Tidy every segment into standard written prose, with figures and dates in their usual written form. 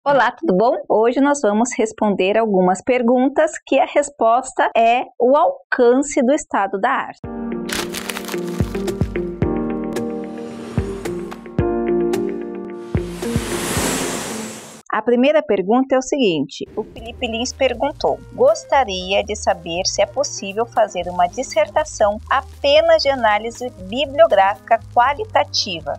Olá, tudo bom? Hoje nós vamos responder algumas perguntas que a resposta é o alcance do estado da arte. A primeira pergunta é o seguinte: o Felipe Lins perguntou: gostaria de saber se é possível fazer uma dissertação apenas de análise bibliográfica qualitativa,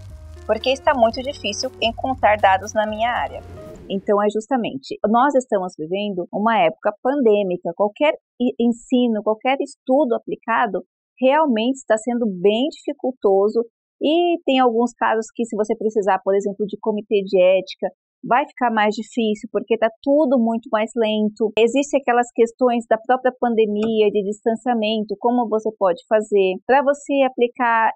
porque está muito difícil encontrar dados na minha área. Então, é justamente, nós estamos vivendo uma época pandêmica, qualquer ensino, qualquer estudo aplicado realmente está sendo bem dificultoso e tem alguns casos que se você precisar, por exemplo, de comitê de ética, vai ficar mais difícil porque está tudo muito mais lento. Existem aquelas questões da própria pandemia, de distanciamento, como você pode fazer. Para você aplicar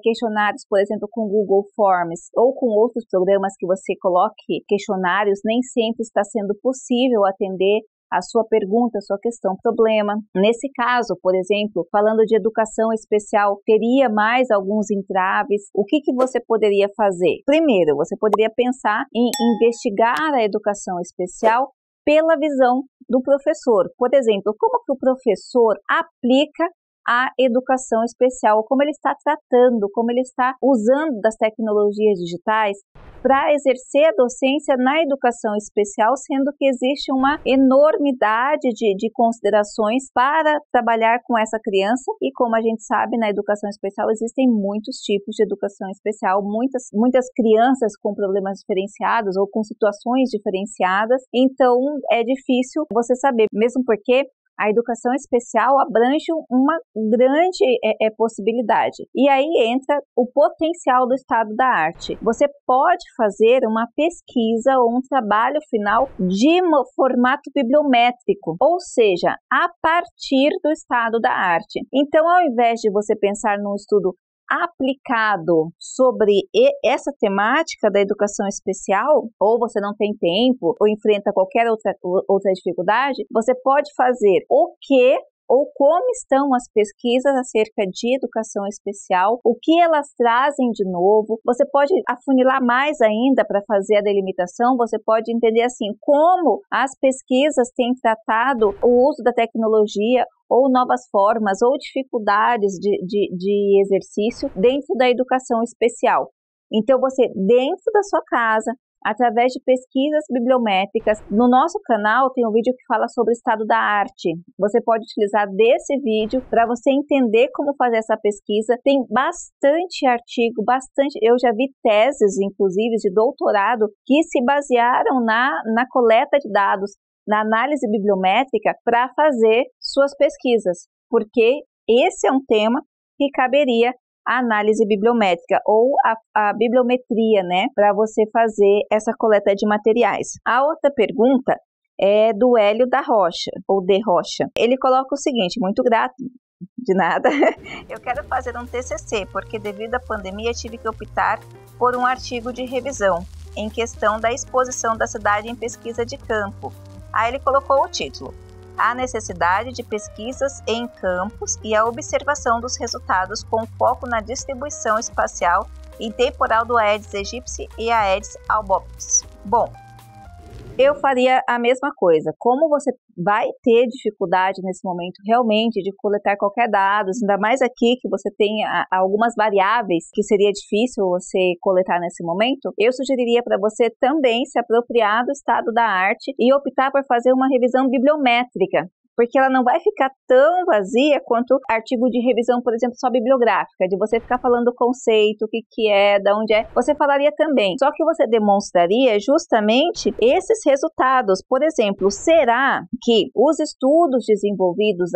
questionários, por exemplo, com Google Forms ou com outros programas que você coloque questionários, nem sempre está sendo possível atender a sua pergunta, a sua questão, problema. Nesse caso, por exemplo, falando de educação especial, teria mais alguns entraves. O que você poderia fazer? Primeiro, você poderia pensar em investigar a educação especial pela visão do professor. Por exemplo, como que o professor aplica a educação especial, como ele está tratando, como ele está usando das tecnologias digitais para exercer a docência na educação especial, sendo que existe uma enormidade de considerações para trabalhar com essa criança e, como a gente sabe, na educação especial existem muitos tipos de educação especial, muitas crianças com problemas diferenciados ou com situações diferenciadas, então é difícil você saber, mesmo porque a educação especial abrange uma grande possibilidade. E aí entra o potencial do estado da arte. Você pode fazer uma pesquisa ou um trabalho final de formato bibliométrico, ou seja, a partir do estado da arte. Então, ao invés de você pensar num estudo aplicado sobre essa temática da educação especial, ou você não tem tempo, ou enfrenta qualquer outra dificuldade, você pode fazer o que ou como estão as pesquisas acerca de educação especial, o que elas trazem de novo. Você pode afunilar mais ainda para fazer a delimitação, você pode entender assim, como as pesquisas têm tratado o uso da tecnologia ou novas formas ou dificuldades de exercício dentro da educação especial. Então, você, dentro da sua casa, através de pesquisas bibliométricas, no nosso canal tem um vídeo que fala sobre o estado da arte. Você pode utilizar desse vídeo para você entender como fazer essa pesquisa. Tem bastante artigo, eu já vi teses, inclusive, de doutorado, que se basearam na coleta de dados, na análise bibliométrica para fazer suas pesquisas, porque esse é um tema que caberia a análise bibliométrica ou a bibliometria, né, para você fazer essa coleta de materiais. A outra pergunta é do Hélio da Rocha, ou de Rocha. Ele coloca o seguinte: muito grato, de nada. Eu quero fazer um TCC, porque devido à pandemia tive que optar por um artigo de revisão em questão da exposição da cidade em pesquisa de campo. Aí ele colocou o título: a necessidade de pesquisas em campos e a observação dos resultados com foco na distribuição espacial e temporal do Aedes aegypti e Aedes albopicus. Bom, eu faria a mesma coisa. Como você vai ter dificuldade nesse momento realmente de coletar qualquer dado, ainda mais aqui que você tem algumas variáveis que seria difícil você coletar nesse momento, eu sugeriria para você também se apropriar do estado da arte e optar por fazer uma revisão bibliométrica, porque ela não vai ficar tão vazia quanto artigo de revisão, por exemplo, só bibliográfica, de você ficar falando o conceito, o que é, de onde é, você falaria também. Só que você demonstraria justamente esses resultados. Por exemplo, será que os estudos desenvolvidos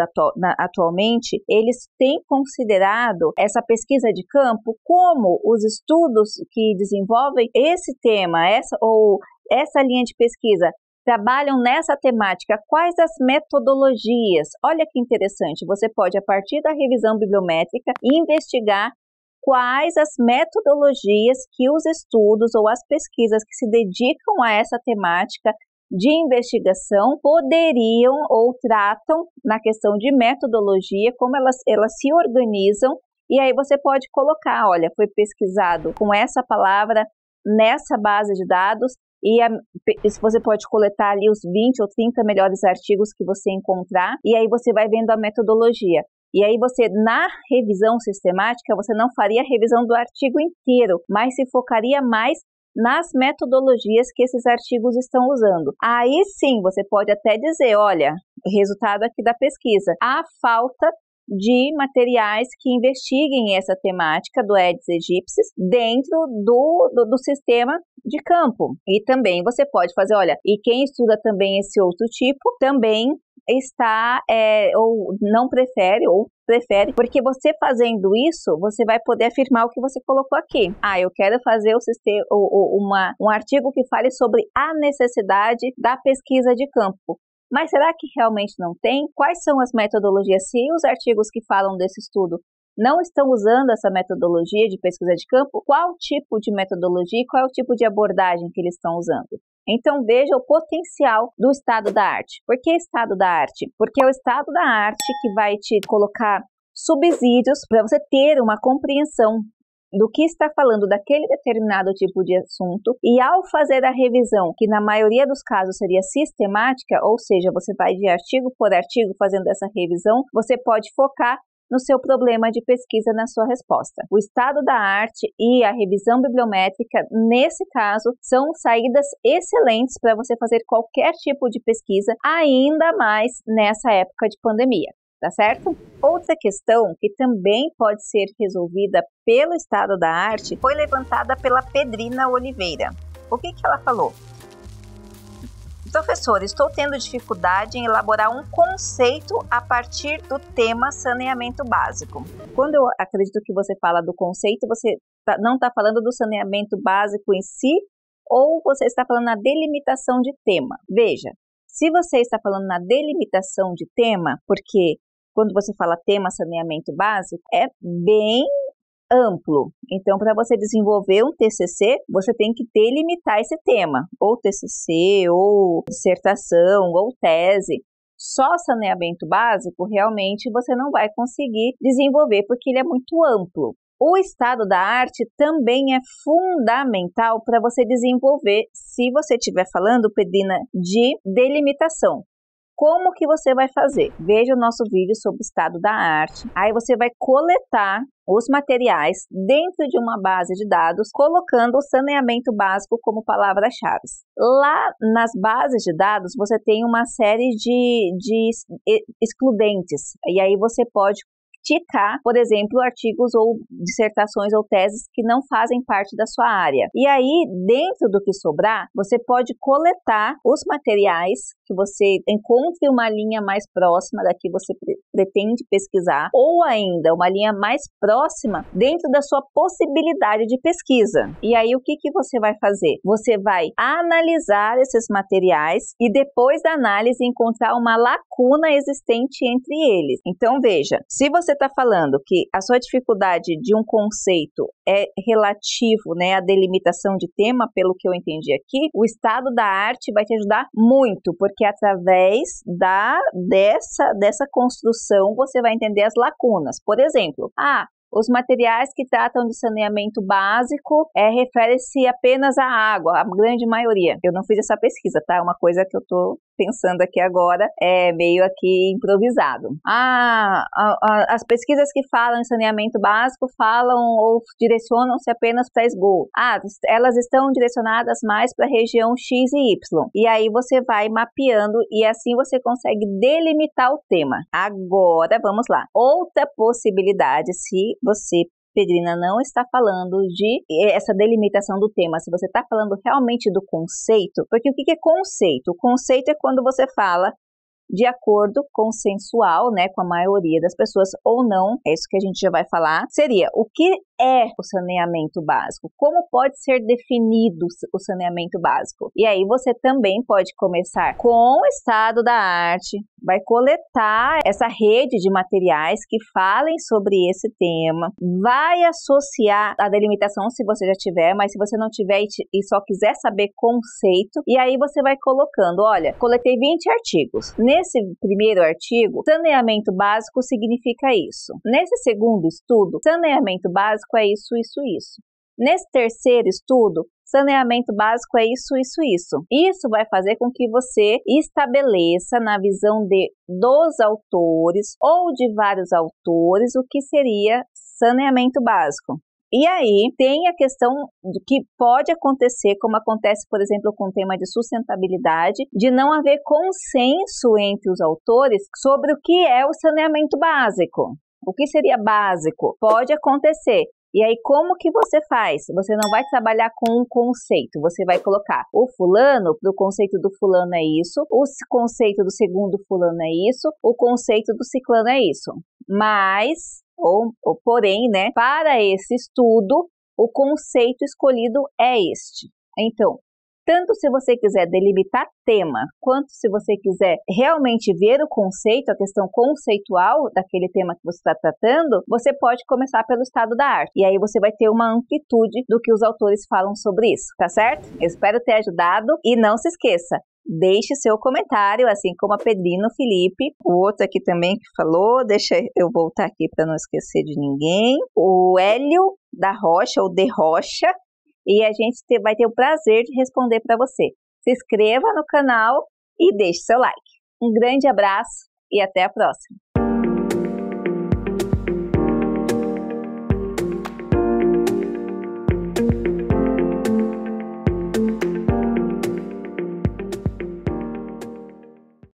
atualmente, eles têm considerado essa pesquisa de campo como os estudos que desenvolvem esse tema, essa linha de pesquisa, trabalham nessa temática? Quais as metodologias? Olha que interessante, você pode, a partir da revisão bibliométrica, investigar quais as metodologias que os estudos ou as pesquisas que se dedicam a essa temática de investigação poderiam ou tratam na questão de metodologia, como elas se organizam, e aí você pode colocar, olha, foi pesquisado com essa palavra nessa base de dados e você pode coletar ali os 20 ou 30 melhores artigos que você encontrar, e aí você vai vendo a metodologia. E aí você, na revisão sistemática, você não faria a revisão do artigo inteiro, mas se focaria mais nas metodologias que esses artigos estão usando. Aí sim, você pode até dizer, olha, resultado aqui da pesquisa, há falta de materiais que investiguem essa temática do Aedes aegypti dentro do sistema de campo. E também você pode fazer, olha, e quem estuda também esse outro tipo, também está, ou não prefere, ou prefere, porque você fazendo isso, você vai poder afirmar o que você colocou aqui. Eu quero fazer um artigo que fale sobre a necessidade da pesquisa de campo. Mas será que realmente não tem? Quais são as metodologias? Se os artigos que falam desse estudo não estão usando essa metodologia de pesquisa de campo, qual tipo de metodologia e qual é o tipo de abordagem que eles estão usando? Então veja o potencial do estado da arte. Por que estado da arte? Porque é o estado da arte que vai te colocar subsídios para você ter uma compreensão do que está falando daquele determinado tipo de assunto, e ao fazer a revisão, que na maioria dos casos seria sistemática, ou seja, você vai de artigo por artigo fazendo essa revisão, você pode focar no seu problema de pesquisa na sua resposta. O estado da arte e a revisão bibliométrica, nesse caso, são saídas excelentes para você fazer qualquer tipo de pesquisa, ainda mais nessa época de pandemia. Tá certo? Outra questão que também pode ser resolvida pelo estado da arte foi levantada pela Pedrina Oliveira. O que ela falou? Professor, estou tendo dificuldade em elaborar um conceito a partir do tema saneamento básico. Quando eu acredito que você fala do conceito, você não está falando do saneamento básico em si, ou você está falando na delimitação de tema. Veja, se você está falando na delimitação de tema, porque quando você fala tema saneamento básico, é bem amplo. Então, para você desenvolver um TCC, você tem que delimitar esse tema, ou TCC, ou dissertação, ou tese. Só saneamento básico, realmente, você não vai conseguir desenvolver, porque ele é muito amplo. O estado da arte também é fundamental para você desenvolver, se você estiver falando, Pedrina, de delimitação. Como que você vai fazer? Veja o nosso vídeo sobre o estado da arte. Aí você vai coletar os materiais dentro de uma base de dados, colocando o saneamento básico como palavra-chave. Lá nas bases de dados, você tem uma série de excludentes. E aí você pode ticar, por exemplo, artigos ou dissertações ou teses que não fazem parte da sua área. E aí, dentro do que sobrar, você pode coletar os materiais que você encontre uma linha mais próxima da que você pretende pesquisar, ou ainda uma linha mais próxima dentro da sua possibilidade de pesquisa. E aí, o que você vai fazer? Você vai analisar esses materiais e depois da análise encontrar uma lacuna existente entre eles. Então, veja, se você está falando que a sua dificuldade de um conceito é relativo, né, à delimitação de tema, pelo que eu entendi aqui, o estado da arte vai te ajudar muito, porque através dessa construção você vai entender as lacunas. Por exemplo, os materiais que tratam de saneamento básico refere-se apenas à água, a grande maioria. Eu não fiz essa pesquisa, tá? É uma coisa que eu tô pensando aqui agora, é meio aqui improvisado. As pesquisas que falam em saneamento básico falam ou direcionam-se apenas para esgoto. Elas estão direcionadas mais para a região X e Y. E aí você vai mapeando e assim você consegue delimitar o tema. Agora, vamos lá. Outra possibilidade, se você, Pedrina, não está falando de essa delimitação do tema, se você está falando realmente do conceito, porque o que é conceito? O conceito é quando você fala de acordo consensual, né, com a maioria das pessoas ou não, é isso que a gente já vai falar, seria o que é o saneamento básico, como pode ser definido o saneamento básico. E aí você também pode começar com o estado da arte, vai coletar essa rede de materiais que falem sobre esse tema, vai associar a delimitação se você já tiver, mas se você não tiver e só quiser saber conceito, e aí você vai colocando, olha, coletei 20 artigos. Nesse primeiro artigo, saneamento básico significa isso. Nesse segundo estudo, saneamento básico é isso, isso, isso. Nesse terceiro estudo, saneamento básico é isso, isso, isso. Isso vai fazer com que você estabeleça na visão dos autores ou de vários autores o que seria saneamento básico. E aí tem a questão de que pode acontecer, como acontece, por exemplo, com o tema de sustentabilidade, de não haver consenso entre os autores sobre o que é o saneamento básico. O que seria básico? Pode acontecer. E aí, como que você faz? Você não vai trabalhar com um conceito, você vai colocar o fulano, para o conceito do fulano é isso, o conceito do segundo fulano é isso, o conceito do ciclano é isso. Mas, porém, né, para esse estudo, o conceito escolhido é este. Então, tanto se você quiser delimitar tema, quanto se você quiser realmente ver o conceito, a questão conceitual daquele tema que você está tratando, você pode começar pelo estado da arte. E aí você vai ter uma amplitude do que os autores falam sobre isso, tá certo? Eu espero ter ajudado e não se esqueça, deixe seu comentário, assim como a Pedrino Felipe, o outro aqui também que falou, deixa eu voltar aqui para não esquecer de ninguém, o Hélio da Rocha, ou de Rocha, e a gente vai ter o prazer de responder para você. Se inscreva no canal e deixe seu like. Um grande abraço e até a próxima!